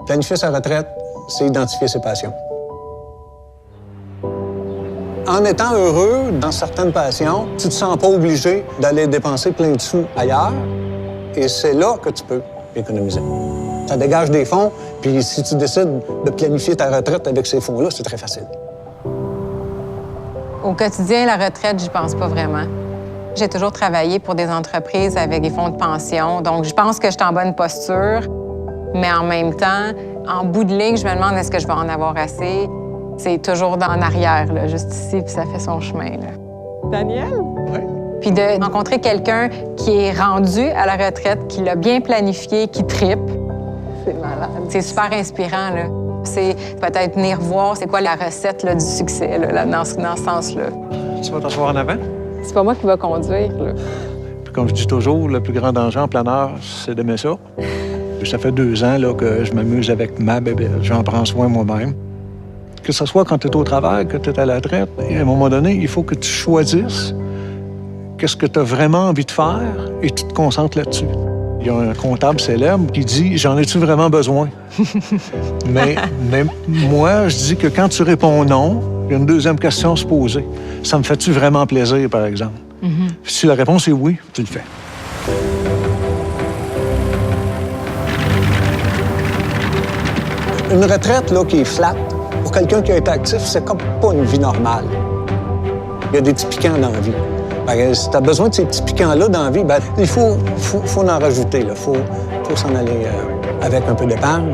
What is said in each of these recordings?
Planifier sa retraite, c'est identifier ses passions. En étant heureux dans certaines passions, tu te sens pas obligé d'aller dépenser plein de sous ailleurs. Et c'est là que tu peux économiser. Ça dégage des fonds, puis si tu décides de planifier ta retraite avec ces fonds-là, c'est très facile. Au quotidien, la retraite, j'y pense pas vraiment. J'ai toujours travaillé pour des entreprises avec des fonds de pension, donc je pense que je suis en bonne posture. Mais en même temps, en bout de ligne, je me demande est-ce que je vais en avoir assez. C'est toujours en arrière, là, juste ici, puis ça fait son chemin. Là. Daniel? Oui. Puis de rencontrer quelqu'un qui est rendu à la retraite, qui l'a bien planifié, qui trippe, C'est malade. c'est super inspirant. Là. C'est peut-être venir voir c'est quoi la recette là, du succès là, dans ce sens-là. Tu vas t'asseoir en avant? C'est pas moi qui va conduire, là. Puis comme je dis toujours, le plus grand danger en plein air, c'est d'aimer ça. Ça fait 2 ans là, que je m'amuse avec ma bébé. J'en prends soin moi-même. Que ce soit quand tu es au travail, que tu es à la retraite, et à un moment donné, il faut que tu choisisses qu'est-ce que tu as vraiment envie de faire et tu te concentres là-dessus. Il y a un comptable célèbre qui dit « J'en ai-tu vraiment besoin? » mais moi, je dis que quand tu réponds non, il y a une deuxième question à se poser. Ça me fait-tu vraiment plaisir, par exemple? Si la réponse est oui, tu le fais. Une retraite là, qui est flat, pour quelqu'un qui a été actif, c'est comme pas une vie normale. Il y a des petits piquants dans la vie. Ben, si tu as besoin de ces petits piquants-là dans la vie, ben, il faut en rajouter. Il faut s'en aller avec un peu d'épargne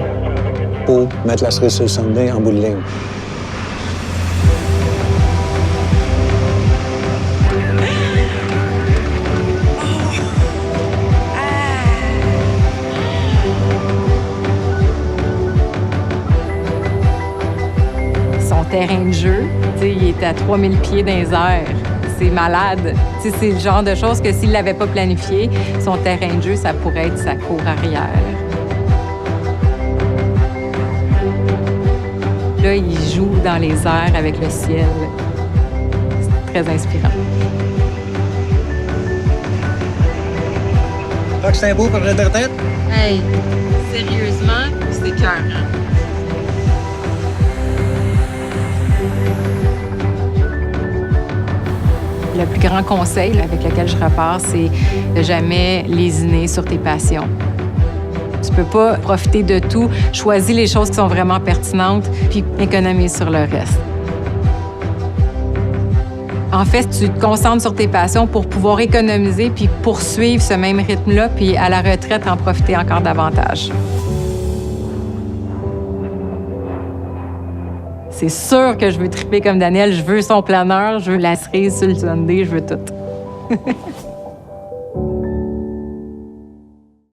pour mettre la cerise sur le sundae en bout de ligne. Son terrain de jeu, il est à 3000 pieds dans les airs. C'est malade. C'est le genre de choses que s'il ne l'avait pas planifié, son terrain de jeu, ça pourrait être sa cour arrière. Là, il joue dans les airs avec le ciel. C'est très inspirant. Fait que c'est un beau projet de retraite? Hey, sérieusement, c'est écœurant. Le plus grand conseil là, avec lequel je repars, c'est de jamais lésiner sur tes passions. Tu peux pas profiter de tout. Choisis les choses qui sont vraiment pertinentes, puis économise sur le reste. En fait, tu te concentres sur tes passions pour pouvoir économiser puis poursuivre ce même rythme-là, puis à la retraite, en profiter encore davantage. C'est sûr que je veux triper comme Daniel. Je veux son planeur, je veux la cerise sur le sundae, je veux tout.